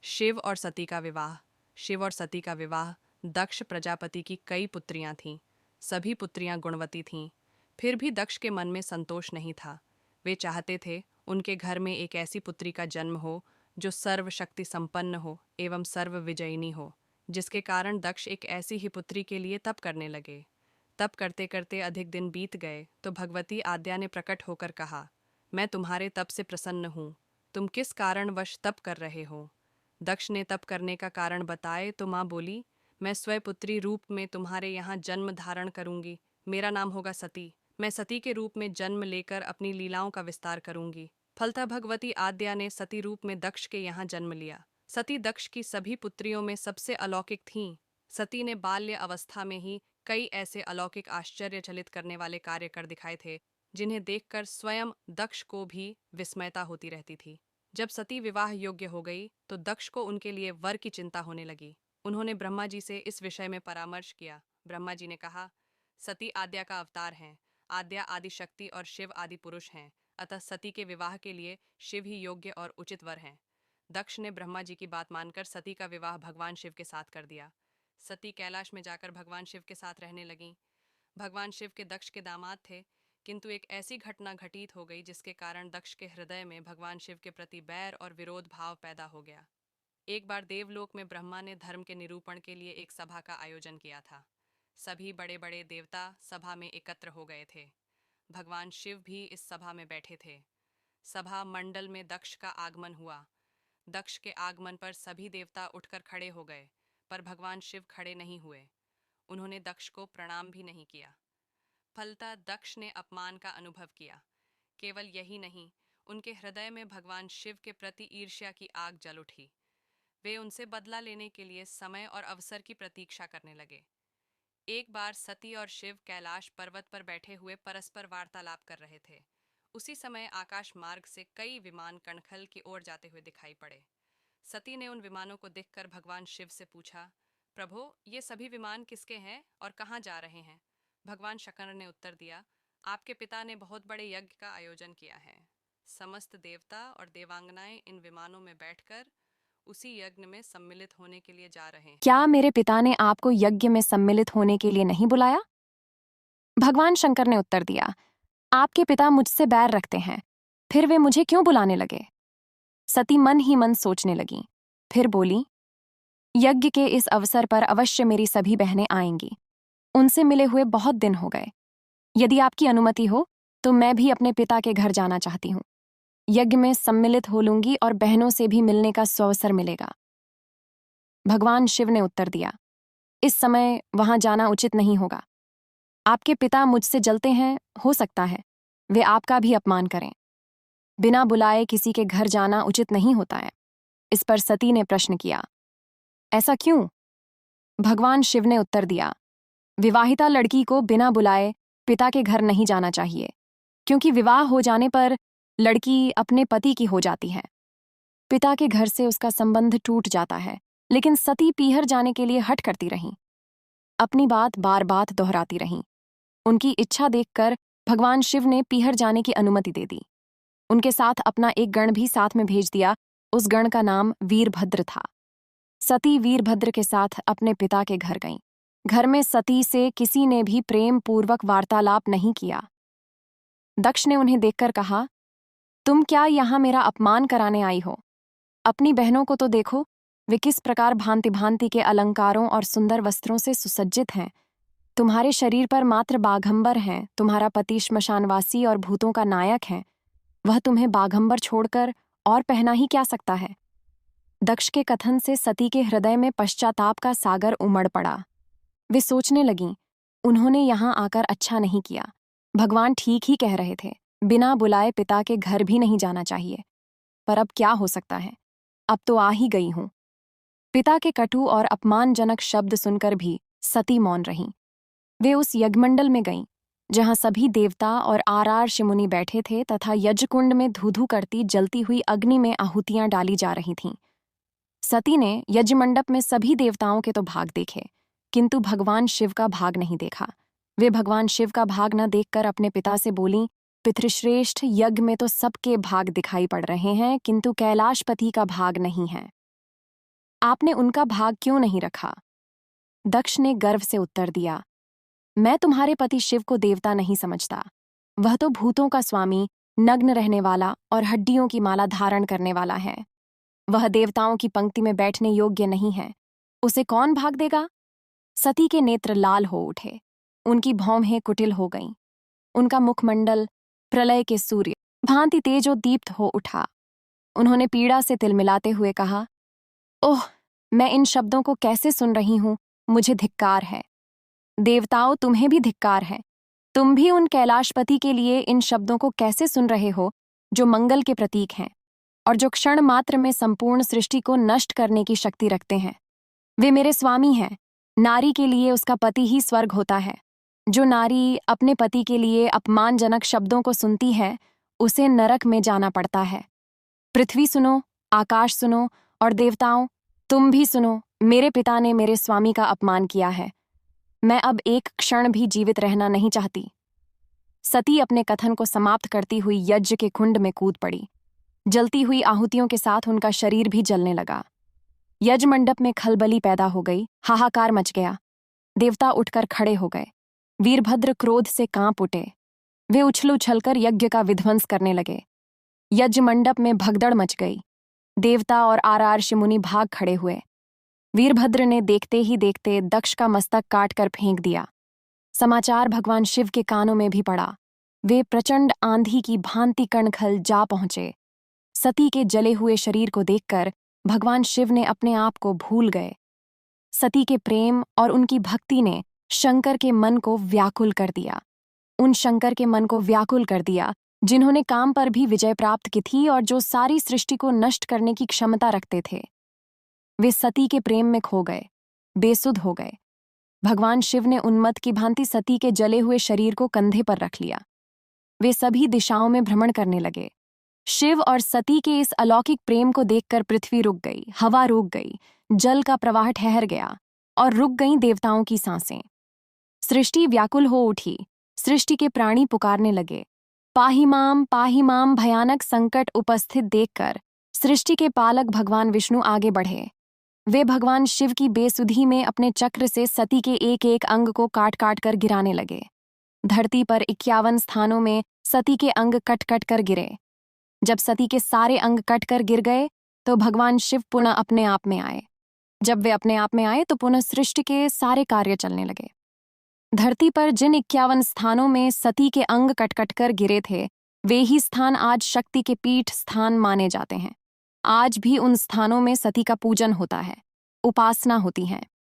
शिव और सती का विवाह। शिव और सती का विवाह। दक्ष प्रजापति की कई पुत्रियां थीं। सभी पुत्रियां गुणवती थीं। फिर भी दक्ष के मन में संतोष नहीं था। वे चाहते थे उनके घर में एक ऐसी पुत्री का जन्म हो जो सर्वशक्ति संपन्न हो एवं सर्व विजयिनी हो, जिसके कारण दक्ष एक ऐसी ही पुत्री के लिए तप करने लगे। तप करते करते अधिक दिन बीत गए तो भगवती आद्या ने प्रकट होकर कहा, मैं तुम्हारे तप से प्रसन्न हूँ। तुम किस कारणवश तप कर रहे हो? दक्ष ने तप करने का कारण बताए तो माँ बोली, मैं स्वपुत्री रूप में तुम्हारे यहाँ जन्म धारण करूंगी। मेरा नाम होगा सती। मैं सती के रूप में जन्म लेकर अपनी लीलाओं का विस्तार करूंगी। फलतः भगवती आद्या ने सती रूप में दक्ष के यहाँ जन्म लिया। सती दक्ष की सभी पुत्रियों में सबसे अलौकिक थीं। सती ने बाल्य अवस्था में ही कई ऐसे अलौकिक आश्चर्यचलित करने वाले कार्य कर दिखाए थे, जिन्हें देखकर स्वयं दक्ष को भी विस्मयता होती रहती थी। जब सती विवाह योग्य हो गई तो दक्ष को उनके लिए वर की चिंता होने लगी। उन्होंने ब्रह्मा जी से इस विषय में परामर्श किया। ब्रह्मा जी ने कहा, सती आद्या का अवतार हैं। आद्या आदि शक्ति और शिव आदि पुरुष हैं, अतः सती के विवाह के लिए शिव ही योग्य और उचित वर हैं। दक्ष ने ब्रह्मा जी की बात मानकर सती का विवाह भगवान शिव के साथ कर दिया। सती कैलाश में जाकर भगवान शिव के साथ रहने लगीं। भगवान शिव के दक्ष के दामाद थे, किंतु एक ऐसी घटना घटित हो गई जिसके कारण दक्ष के हृदय में भगवान शिव के प्रति बैर और विरोध भाव पैदा हो गया। एक बार देवलोक में ब्रह्मा ने धर्म के निरूपण के लिए एक सभा का आयोजन किया था। सभी बड़े बड़े देवता सभा में एकत्र हो गए थे। भगवान शिव भी इस सभा में बैठे थे। सभा मंडल में दक्ष का आगमन हुआ। दक्ष के आगमन पर सभी देवता उठकर खड़े हो गए, पर भगवान शिव खड़े नहीं हुए। उन्होंने दक्ष को प्रणाम भी नहीं किया। फलतः दक्ष ने अपमान का अनुभव किया। केवल यही नहीं, उनके हृदय में भगवान शिव के प्रति ईर्ष्या की आग जल उठी। वे उनसे बदला लेने के लिए समय और अवसर की प्रतीक्षा करने लगे। एक बार सती और शिव कैलाश पर्वत पर बैठे हुए परस्पर वार्तालाप कर रहे थे। उसी समय आकाश मार्ग से कई विमान कणखल की ओर जाते हुए दिखाई पड़े। सती ने उन विमानों को देखकर भगवान शिव से पूछा, प्रभो, ये सभी विमान किसके हैं और कहाँ जा रहे हैं? भगवान शंकर ने उत्तर दिया, आपके पिता ने बहुत बड़े यज्ञ का आयोजन किया है। समस्त देवता और देवांगनाएं इन विमानों में बैठकर उसी यज्ञ में सम्मिलित होने के लिए जा रहे हैं। क्या मेरे पिता ने आपको यज्ञ में सम्मिलित होने के लिए नहीं बुलाया? भगवान शंकर ने उत्तर दिया, आपके पिता मुझसे बैर रखते हैं, फिर वे मुझे क्यों बुलाने लगे? सती मन ही मन सोचने लगी। फिर बोली, यज्ञ के इस अवसर पर अवश्य मेरी सभी बहनें आएंगी। उनसे मिले हुए बहुत दिन हो गए। यदि आपकी अनुमति हो तो मैं भी अपने पिता के घर जाना चाहती हूँ। यज्ञ में सम्मिलित हो लूंगी और बहनों से भी मिलने का सुअवसर मिलेगा। भगवान शिव ने उत्तर दिया, इस समय वहां जाना उचित नहीं होगा। आपके पिता मुझसे जलते हैं, हो सकता है वे आपका भी अपमान करें। बिना बुलाए किसी के घर जाना उचित नहीं होता है। इस पर सती ने प्रश्न किया, ऐसा क्यों? भगवान शिव ने उत्तर दिया, विवाहिता लड़की को बिना बुलाए पिता के घर नहीं जाना चाहिए, क्योंकि विवाह हो जाने पर लड़की अपने पति की हो जाती है। पिता के घर से उसका संबंध टूट जाता है। लेकिन सती पीहर जाने के लिए हठ करती रहीं। अपनी बात बार बार दोहराती रहीं। उनकी इच्छा देखकर भगवान शिव ने पीहर जाने की अनुमति दे दी। उनके साथ अपना एक गण भी साथ में भेज दिया। उस गण का नाम वीरभद्र था। सती वीरभद्र के साथ अपने पिता के घर गईं। घर में सती से किसी ने भी प्रेम पूर्वक वार्तालाप नहीं किया। दक्ष ने उन्हें देखकर कहा, तुम क्या यहाँ मेरा अपमान कराने आई हो? अपनी बहनों को तो देखो, वे किस प्रकार भांति भांति के अलंकारों और सुंदर वस्त्रों से सुसज्जित हैं। तुम्हारे शरीर पर मात्र बाघंबर हैं। तुम्हारा पति श्मशानवासी और भूतों का नायक है। वह तुम्हें बाघंबर छोड़कर और पहना ही क्या सकता है? दक्ष के कथन से सती के हृदय में पश्चाताप का सागर उमड़ पड़ा। वे सोचने लगीं, उन्होंने यहाँ आकर अच्छा नहीं किया। भगवान ठीक ही कह रहे थे, बिना बुलाए पिता के घर भी नहीं जाना चाहिए। पर अब क्या हो सकता है? अब तो आ ही गई हूं। पिता के कटु और अपमानजनक शब्द सुनकर भी सती मौन रहीं। वे उस यज्ञमंडल में गईं, जहां सभी देवता और आर ऋषिमुनि बैठे थे तथा यज्ञकुंड में धू-धू करती जलती हुई अग्नि में आहुतियां डाली जा रही थीं। सती ने यज्ञमंडप में सभी देवताओं के तो भाग देखे, किंतु भगवान शिव का भाग नहीं देखा। वे भगवान शिव का भाग न देखकर अपने पिता से बोलीं, पितृश्रेष्ठ, यज्ञ में तो सबके भाग दिखाई पड़ रहे हैं, किंतु कैलाशपति का भाग नहीं है। आपने उनका भाग क्यों नहीं रखा? दक्ष ने गर्व से उत्तर दिया, मैं तुम्हारे पति शिव को देवता नहीं समझता। वह तो भूतों का स्वामी, नग्न रहने वाला और हड्डियों की माला धारण करने वाला है। वह देवताओं की पंक्ति में बैठने योग्य नहीं है। उसे कौन भाग देगा? सती के नेत्र लाल हो उठे, उनकी भौहें कुटिल हो गईं। उनका मुखमंडल प्रलय के सूर्य भांति तेजोदीप्त हो उठा। उन्होंने पीड़ा से तिलमिलाते हुए कहा, ओह, मैं इन शब्दों को कैसे सुन रही हूं, मुझे धिक्कार है। देवताओं, तुम्हें भी धिक्कार है। तुम भी उन कैलाशपति के लिए इन शब्दों को कैसे सुन रहे हो जो मंगल के प्रतीक हैं और जो क्षण मात्र में संपूर्ण सृष्टि को नष्ट करने की शक्ति रखते हैं। वे मेरे स्वामी हैं। नारी के लिए उसका पति ही स्वर्ग होता है। जो नारी अपने पति के लिए अपमानजनक शब्दों को सुनती है, उसे नरक में जाना पड़ता है। पृथ्वी सुनो, आकाश सुनो और देवताओं, तुम भी सुनो। मेरे पिता ने मेरे स्वामी का अपमान किया है। मैं अब एक क्षण भी जीवित रहना नहीं चाहती। सती अपने कथन को समाप्त करती हुई यज्ञ के कुंड में कूद पड़ी। जलती हुई आहुतियों के साथ उनका शरीर भी जलने लगा। यज्ञ मंडप में खलबली पैदा हो गई, हाहाकार मच गया। देवता उठकर खड़े हो गए। वीरभद्र क्रोध से कांप उठे। वे उछल उछलकर यज्ञ का विध्वंस करने लगे। यज्ञ मंडप में भगदड़ मच गई। देवता और आर्षि मुनि भाग खड़े हुए। वीरभद्र ने देखते ही देखते दक्ष का मस्तक काट कर फेंक दिया। समाचार भगवान शिव के कानों में भी पड़ा। वे प्रचंड आंधी की भांति कणखल जा पहुंचे। सती के जले हुए शरीर को देखकर भगवान शिव ने अपने आप को भूल गए। सती के प्रेम और उनकी भक्ति ने शंकर के मन को व्याकुल कर दिया। उन शंकर के मन को व्याकुल कर दिया जिन्होंने काम पर भी विजय प्राप्त की थी और जो सारी सृष्टि को नष्ट करने की क्षमता रखते थे। वे सती के प्रेम में खो गए, बेसुध हो गए। भगवान शिव ने उन्मत्त की भांति सती के जले हुए शरीर को कंधे पर रख लिया। वे सभी दिशाओं में भ्रमण करने लगे। शिव और सती के इस अलौकिक प्रेम को देखकर पृथ्वी रुक गई, हवा रुक गई, जल का प्रवाह ठहर गया और रुक गईं देवताओं की सांसें। सृष्टि व्याकुल हो उठी। सृष्टि के प्राणी पुकारने लगे, पाहि माम। भयानक संकट उपस्थित देखकर सृष्टि के पालक भगवान विष्णु आगे बढ़े। वे भगवान शिव की बेसुधी में अपने चक्र से सती के एक एक अंग को काट काट कर गिराने लगे। धरती पर 51 स्थानों में सती के अंग कट कट कर गिरे। जब सती के सारे अंग कट कर गिर गए तो भगवान शिव पुनः अपने आप में आए। जब वे अपने आप में आए तो पुनः सृष्टि के सारे कार्य चलने लगे। धरती पर जिन 51 स्थानों में सती के अंग कट कट कर गिरे थे, वे ही स्थान आज शक्ति के पीठ स्थान माने जाते हैं। आज भी उन स्थानों में सती का पूजन होता है, उपासना होती है।